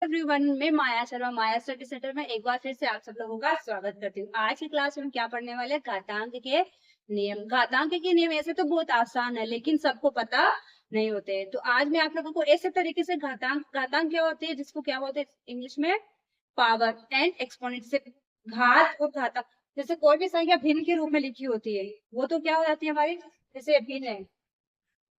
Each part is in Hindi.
एवरीवन, मैं माया शर्मा माया स्टडी सेंटर में एक बार फिर से आप सब लोगों का स्वागत करती हूँ। आज की क्लास में हम क्या पढ़ने वाले हैं? घातांक के नियम। घातांक के नियम ऐसे तो बहुत आसान है, लेकिन सबको पता नहीं होते। तो आज मैं आप लोगों को ऐसे तरीके से घातांक क्या होती है, जिसको क्या बोलते हैं इंग्लिश में? Power and exponent. से घात और घातांक, जैसे कोई भी संख्या भिन्न के रूप में लिखी होती है, वो तो क्या हो जाती है हमारी? जैसे भिन्न है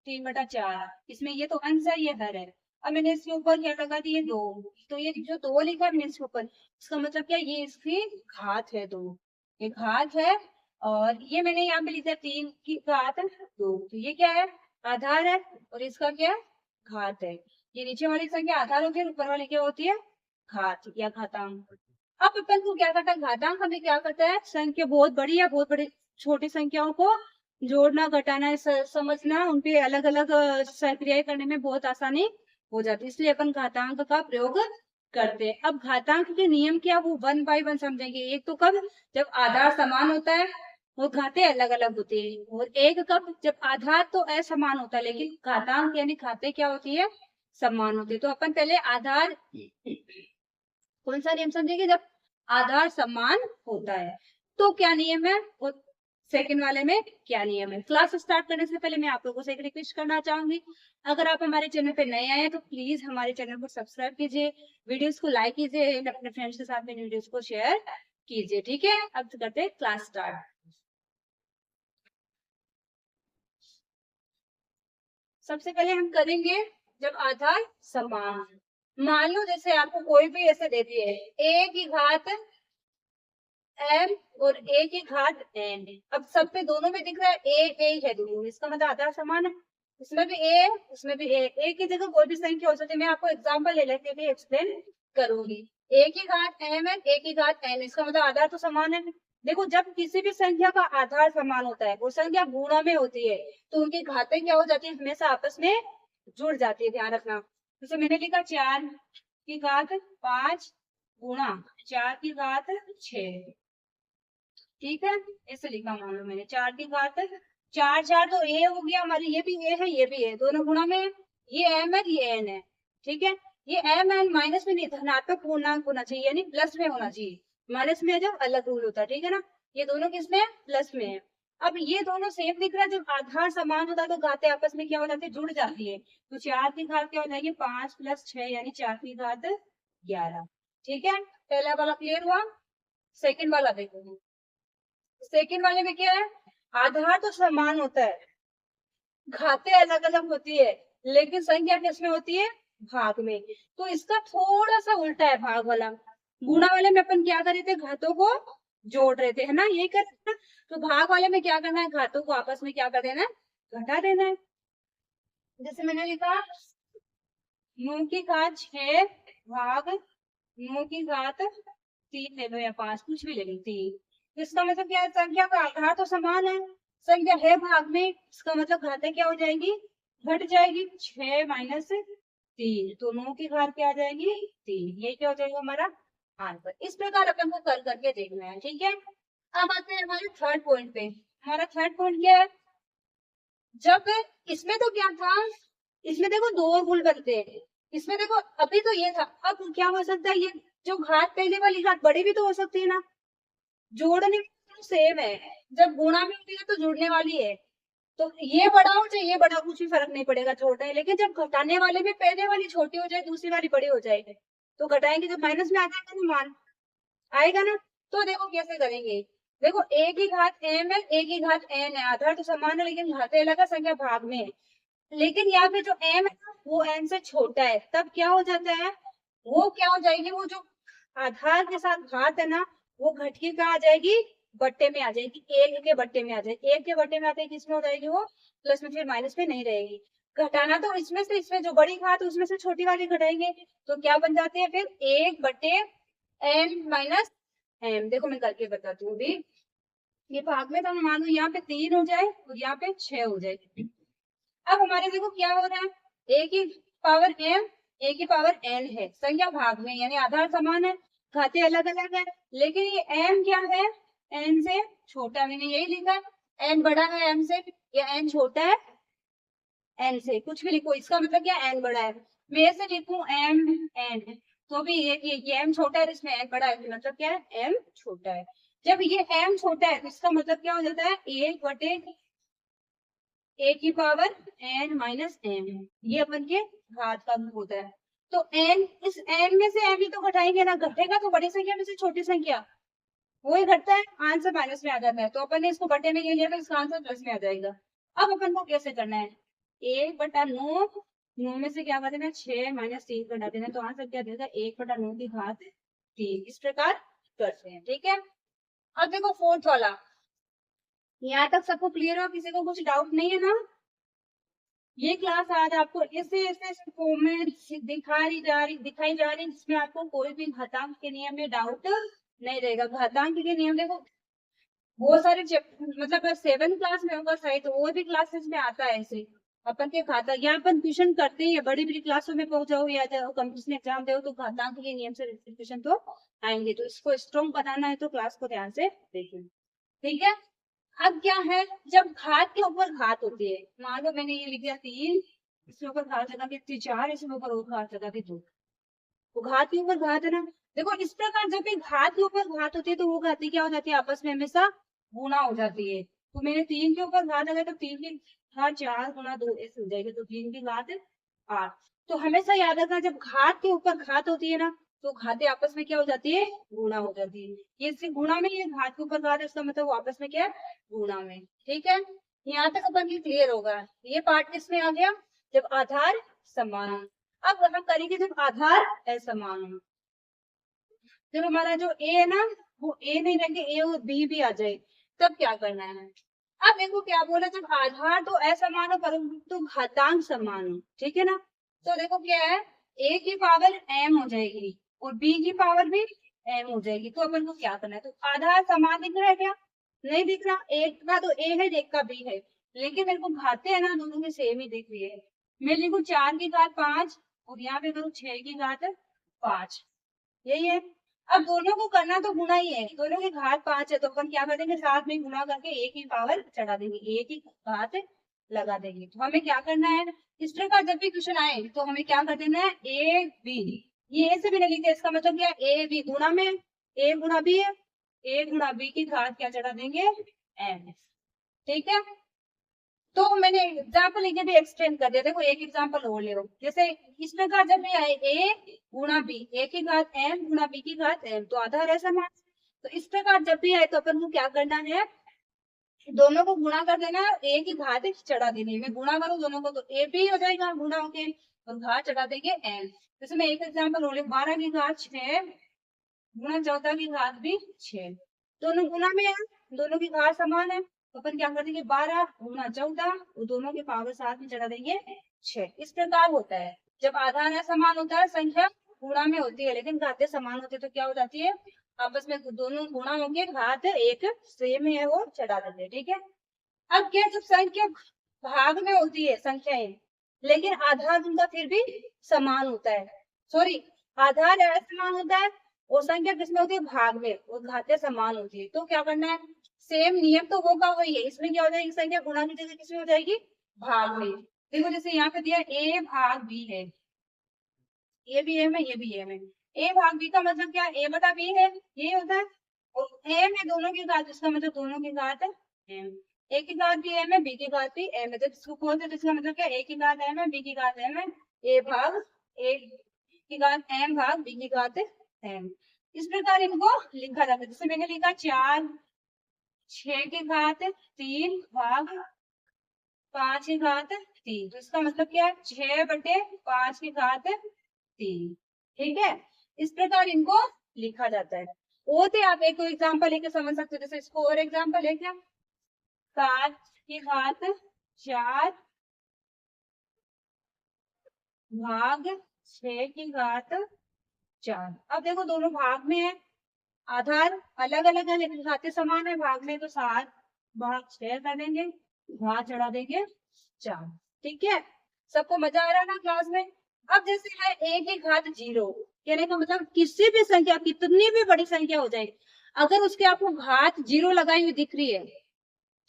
3/4, इसमें ये तो अंश है, ये हर है। अब मैंने इसके ऊपर क्या लगा दी? ये दो। तो ये जो दो लिखा है मैंने इसके ऊपर, इसका मतलब क्या? ये इसकी घात है दो, ये घात है। और ये मैंने यहाँ पे लिखा है 3 की घात 2, तो ये क्या है? आधार है। और इसका क्या है? घात है। ये नीचे वाली संख्या आधार होती है, ऊपर वाली क्या होती है? घात या घातांक। अब अपन को क्या करता है? घातांक हमें क्या करता है? संख्या बहुत बड़ी या बहुत बड़ी छोटी संख्याओं को जोड़ना, घटाना, समझना, उनपे अलग अलग क्रियाएं करने में बहुत आसानी हो जाती है, इसलिए अपन घातांक का प्रयोग करते हैं। अब घातांक के नियम क्या, वो 1 बाय 1 समझेंगे। एक तो कब? जब आधार समान होता है और घाते अलग अलग होती है। और एक कब? जब आधार तो असमान होता है, लेकिन घातांक यानी घाते क्या होती है? समान होती है। तो अपन पहले आधार कौन सा नियम समझेंगे? जब आधार समान होता है तो क्या नियम है, और सेकंड वाले में क्या नियम है। क्लास स्टार्ट करने से पहले मैं आप लोगों से एक रिक्वेस्ट करना चाहूंगी, अगर आप हमारे चैनल पे नए आए हैं तो प्लीज हमारे चैनल को सब्सक्राइब कीजिए, वीडियोस को लाइक कीजिए, अपने फ्रेंड्स के साथ में वीडियोस को शेयर कीजिए। ठीक है, अब करते हैं क्लास स्टार्ट। सबसे पहले हम करेंगे जब आधार समान। मान लो जैसे आपको कोई भी ऐसे दे दिए a की घात m और a की घात n। अब सब पे दोनों में दिख रहा है a है दोनों, इसका मतलब आधार समान है। इसमें भी a है, उसमें भी a की जगह कोई भी संख्या हो सकती है। मैं आपको एग्जांपल ले लेके भी एक्सप्लेन करूंगी। a की घात m है, a की घात n, इसका मतलब आधार तो समान है। देखो, जब किसी भी संख्या का आधार समान होता है, वो संख्या गुणा में होती है, तो उनकी घातें क्या हो जाती है? हमेशा आपस में जुड़ जाती है, ध्यान रखना। जैसे मैंने लिखा 4 की घात 5 गुणा 4 की घात 6। ठीक है, ऐसे लिखा। मान लो मैंने 4 की घात 4, 4 तो ए हो गया हमारे, ये भी ए है, ये भी है, दोनों गुणा में। ये एम है, ये एन है। ठीक है, ये एम एन माइनस में नहीं, धनात्मक पूर्णांक होना चाहिए, यानी प्लस में होना चाहिए। माइनस में जब अलग रूल होता है, ठीक है ना। ये दोनों किसमें? प्लस में है। अब ये दोनों सेम दिख रहा है, जब आधार समान होता है तो घातें आपस में क्या हो जाती है? जुड़ जाती है। तो 4 की घात क्या हो जाएगी? 5 + 6 यानी 4 की घात 11। ठीक है, पहला वाला क्लियर हुआ। सेकंड वाला देखो, सेकंड वाले में क्या है? आधार तो समान होता है, घातें अलग अलग होती है, लेकिन संख्या किसमें होती है? भाग में। तो इसका थोड़ा सा उल्टा है भाग वाला। गुणा वाले में अपन क्या कर रहे थे? घातों को जोड़ रहे थे, है ना, ये कर रहे थे। तो भाग वाले में क्या करना है? घातों को आपस में क्या कर देना है? घटा देना है। जैसे मैंने लिखा 9 की घात 6 भाग 9 की घात 3 ले लो या 5, कुछ भी ले लो, 3। इसका मतलब क्या है? संख्या का आधार तो समान है, संख्या है भाग में, इसका मतलब घातें क्या हो जाएगी? घट जाएगी। 6 - 3, तो 9 की घात क्या आ जाएगी? 3। ये क्या हो जाएगा हमारा आंसर। इस प्रकार अपन को कर करके देखना है। ठीक है, अब आते हैं हमारे थर्ड पॉइंट पे। हमारा थर्ड पॉइंट क्या है? जब इसमें तो क्या था? इसमें देखो दो रूल बनते हैं। इसमें देखो अभी तो ये था, अब क्या हो सकता है? ये जो घात पहले वाली घात बड़ी भी तो हो सकती है ना। जोड़ने में तो सेम है, जब गुणा में होती है तो जुड़ने वाली है। तो ये बड़ा हो चाहे ये बड़ा, कुछ भी फर्क नहीं पड़ेगा, छोटा है। लेकिन जब घटाने वाले में पहले वाली छोटी हो जाए, दूसरी वाली बड़ी हो जाए, तो घटाएंगे जब माइनस में आ जाएगा ना मान, आएगा ना। तो देखो कैसे करेंगे। देखो a की घात m है, a की घात n है, आधार तो समान है लेकिन घातें अलग है, संख्या भाग में है। लेकिन यहाँ पे जो m है ना, वो n से छोटा है, तब क्या हो जाता है? वो क्या हो जाएगी? वो जो आधार के साथ घात है ना, वो घट के कहाँ आ जाएगी? बट्टे में आ जाएगी, एक के बट्टे में आ जाएगी। एक के बट्टे में आते हैं, किसमें हो जाएगी वो? प्लस में, फिर माइनस में नहीं रहेगी। घटाना तो इसमें से, इसमें जो बड़ी घात है उसमें से छोटी वाली घटाएंगे, तो क्या बन जाती है फिर? 1/n - m। देखो मैं करके बताती हूँ अभी। ये भाग में तो मान लो यहाँ पे 3 हो जाए और यहाँ पे 6 हो जाए। अब हमारे देखो क्या हो रहा है? a की पावर m, a की पावर n है, संख्या भाग में यानी आधार समान है, घाते अलग अलग है। लेकिन ये m क्या है? n से छोटा। मैंने यही लिखा है, n बड़ा है m से या n छोटा है n से, कुछ भी लिखो, इसका मतलब क्या? n बड़ा है। मैं ऐसे लिखूं m n, तो भी ये m छोटा है, इसमें n बड़ा है, मतलब क्या है, m छोटा है। जब ये m छोटा है तो इसका मतलब क्या हो जाता है, 1 बटे a की पावर n माइनस m, ये अपन के घात का रूप होता है। तो n, इस n में से m ही तो घटाएंगे ना, घटेगा तो बड़ी संख्या में से छोटी संख्या, वही घटता है, आंसर माइनस में आ जाता है। तो अपन ने इसको बटे में ले लिया तो इसका आंसर प्लस में आ जाएगा। अब अपन को कैसे करना है, 1/9, 9 में से क्या कर देना है, 6 माइनस 3 घटा देना है, तो आंसर क्या देगा, 1/9 की घात 3। इस प्रकार करते हैं, ठीक है। अब देखो फोर्थ वाला, यहाँ तक सबको क्लियर हो, किसी को कुछ डाउट नहीं है ना। ये क्लास आज आपको ऐसे ऐसे फॉर्म में दिखाई जा रही, जिसमें आपको कोई भी घातांक के नियम में डाउट नहीं रहेगा। घातांक के नियम देखो बहुत सारे मतलब 7 क्लास में होगा शायद, तो और भी क्लासेस में आता है ऐसे अपन के खाता, यहाँ अपन ट्यूशन करते ही बड़ी बड़ी क्लासों में पहुंच जाओ या कंपटीशन एग्जाम दो तो घातांक के नियम से ट्यूशन तो आएंगे। तो इसको स्ट्रॉन्ग बनाना है तो क्लास को ध्यान से देखिए, ठीक है। अब क्या है, जब घात के ऊपर घात होती है, मान लो मैंने ये लिख दिया 3, इसके ऊपर घात लगा के 4, इसके ऊपर और घात लगा के 2, तो घात के ऊपर घात है ना। देखो इस प्रकार जब भी घात के ऊपर घात होती है तो वो घाती क्या हो जाती है, आपस में हमेशा गुणा हो जाती है। तो मैंने 3 के ऊपर घात लगाया तो 3 की घात 4 गुणा 2 ऐसे हो जाएगी, तो 3 की घात 8। तो हमेशा याद रखना, जब घात के ऊपर घात होती है ना तो घातें आपस में क्या हो जाती है, गुणा हो जाती है। ये इससे गुणा में, ये घात के ऊपर घात है, इसका मतलब आपस में क्या है, गुणा में, ठीक है। यहाँ तक अपन ये क्लियर होगा। ये पार्ट किसमें आ गया, जब आधार समान हो। अब हम करेंगे जब आधार असमान हो। जब हमारा जो ए है ना वो ए नहीं रहेंगे, ए और बी भी आ जाए, तब क्या करना है। अब देखो क्या बोला, जब आधार तो असमान हो परंतु घातांक समान हो, ठीक है ना। तो देखो क्या है, ए की पावर m हो जाएगी और b की पावर भी m हो जाएगी। तो अपन को क्या करना है, तो आधार समान दिख रहा है क्या, नहीं दिख रहा, एक का तो a है एक का b है, लेकिन मेरे को घाते है ना दोनों में सेम ही दिख रही है। मैं लिखू 4 की घात 5 और यहाँ पे करूँ 6 की घात 5, यही है। अब दोनों को करना तो गुणा ही है, दोनों की घात 5 है तो अपन क्या कर देंगे, साथ में गुणा करके एक ही पावर चढ़ा देंगे, एक ही घात लगा देंगे। तो हमें क्या करना है, इस प्रकार जब भी क्वेश्चन आए तो हमें क्या कर देना है, ए बी, ये ए से भी नहीं लिखते, इसका मतलब क्या, ए बी गुणा में ए गुणा बी है, ए गुणा बी की घात क्या चढ़ा देंगे, एम, ठीक है। तो मैंने एग्जाम्पल लेके भी एक्सटेंड कर दिया। देखो एक एग्जाम्पल और ले लो, जैसे इस प्रकार जब भी आए ए गुणा बी, ए की घात एम गुणा बी की घात एम, तो आधार है समान। तो इस प्रकार जब भी आए तो अपन को क्या करना है, दोनों को गुणा कर देना, ए की घात चढ़ा देनी है। मैं गुणा करूँ दोनों को तो ए भी हो जाएगा गुणा होके, और घात चढ़ा देंगे एम। जैसे मैं एक एग्जाम्पल और 12 की घात 6 गुणा 14 की घात भी 6, दोनों गुणा में है, दोनों की घात समान है, तो अपन क्या कर देंगे 12 गुणा 14 और दोनों के पावर साथ में चढ़ा देंगे 6। इस प्रकार होता है जब आधार समान होता है, संख्या गुणा में होती है लेकिन घातें समान होती है, तो क्या हो जाती है, आपस में दोनों गुणा होंगे, घात एक सेम है वो चढ़ा देते हैं, ठीक है। अब क्या, जब संख्या भाग में होती है संख्याएं, लेकिन आधार उनका फिर भी समान होता है, सॉरी आधार असमान होता है और संख्या किसमें होती है, भाग में, और घातें समान होती है, तो क्या करना है, सेम नियम तो होगा वही है, इसमें क्या हो जाएगी, संख्या गुणा की जगह किसमें हो जाएगी, भाग में। देखो जैसे यहाँ पे दिया a भाग b है, ये भी m है ये भी m है, a भाग b का मतलब क्या, a बटा b है, ये होता है, और m है दोनों की घात, इसका मतलब दोनों की घात है m, a की घात भी m है b की घात भी m है, जब इसको खोलते हैं तो इसका मतलब क्या, a की घात m है b की घात m है, a भाग a की घात m भाग b की घात m। इस प्रकार इनको लिखा जाता है, जैसे मैंने लिखा 4 6 की घात 3 भाग 5 की घात 3, तो इसका मतलब क्या है, 6/5 की घात 3, ठीक है। इस प्रकार इनको लिखा जाता है। वो थे आप एक एग्जाम्पल लेके समझ सकते हो, जैसे इसको और एग्जाम्पल है क्या, 7 की घात 4 भाग 6 की घात 4। अब देखो दोनों भाग में है, आधार अलग अलग है लेकिन घातें समान है, भाग में तो 7 भाग 6 कर देंगे, घात चढ़ा देंगे 4, ठीक है। सबको मजा आ रहा है ना क्लास में। अब जैसे है a की घात 0, कहने का मतलब किसी भी संख्या, कितनी भी बड़ी संख्या हो जाए, अगर उसके आपको घात 0 लगाई हुई दिख रही है,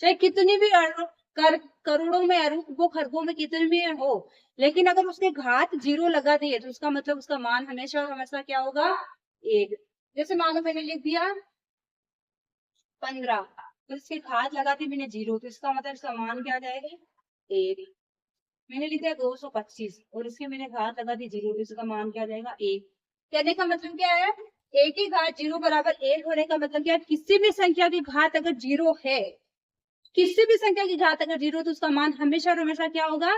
चाहे कितनी भी करोड़ों में, अरबों खरबों में कितने भी हो, लेकिन अगर उसके घात 0 लगा दिए तो उसका मतलब उसका मान हमेशा और हमेशा क्या होगा? 1। जैसे मान लो मैंने लिख दिया 15, तो इसके घात लगा दी मैंने 0, तो इसका मतलब इसका मान क्या आ जाएगा? 1। मैंने लिख दिया 225 और इसके मैंने घात लगा दी 0, तो इसका मान क्या आ जाएगा? 1। कहने का मतलब क्या है? एक की घात 0 बराबर 1 होने का मतलब क्या है? किसी भी संख्या की घात अगर 0 है, किसी भी संख्या की घात अगर 0, तो उसका मान हमेशा और हमेशा क्या होगा?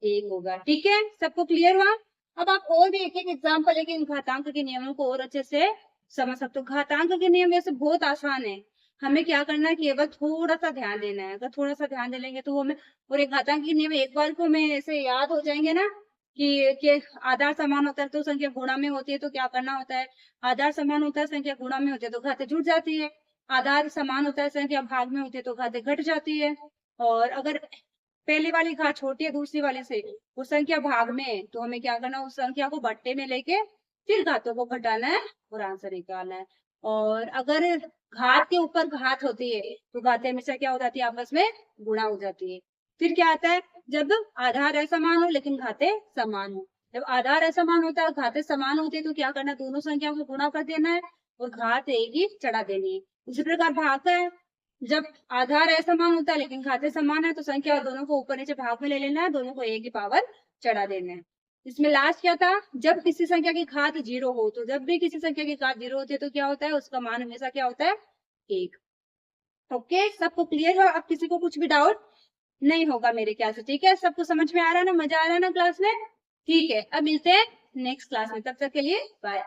1 होगा। ठीक है, सबको क्लियर हुआ? अब आप और भी एक एक एग्जाम्पल लेके इन घातांक के नियमों को और अच्छे से समझ सकते हो। घातांक के नियम वैसे बहुत आसान है, हमें क्या करना है, केवल थोड़ा सा ध्यान देना है। अगर थोड़ा सा ध्यान दे लेंगे तो हमें, और एक घातांक के नियम एक बार को हमें ऐसे याद हो जाएंगे ना कि आधार समान होता है तो संख्या गुणा में होती है, तो क्या करना होता है? आधार समान होता है, संख्या गुणा में होती है तो घातें जुड़ जाती है। आधार समान होता है, संख्या भाग में होती है तो घातें घट जाती है। और अगर पहली वाली घात छोटी है दूसरी वाली से, वो संख्या भाग में है, तो हमें क्या करना है? उस संख्या को बट्टे में लेके फिर घातों को घटाना है और आंसर निकालना है। और अगर घात के ऊपर घात होती है तो घातें हमेशा क्या हो जाती है? आपस में गुणा हो जाती है। फिर क्या आता है? जब आधार असमान हो लेकिन घातें समान हो। जब आधार असमान होता है, घातें समान होती है, तो क्या करना है? दोनों संख्याओं को गुणा कर देना है और घात एक ही चढ़ा देनी है। इसी प्रकार भाग का है, जब आधार असमान होता है लेकिन घातें समान है, तो संख्या और दोनों को ऊपर नीचे भाग में ले लेना है, दोनों को एक ही पावर चढ़ा देना है। इसमें लास्ट क्या था? जब किसी संख्या की घात 0 हो, तो जब भी किसी संख्या की घात 0 होती है तो क्या होता है? उसका मान हमेशा क्या होता है? 1। ओके, सबको क्लियर हो? अब किसी को कुछ भी डाउट नहीं होगा मेरे ख्याल से। ठीक है, सबको समझ में आ रहा है ना? मजा आ रहा है ना क्लास में? ठीक है, अब मिलते हैं नेक्स्ट क्लास में, तब तक के लिए बाय।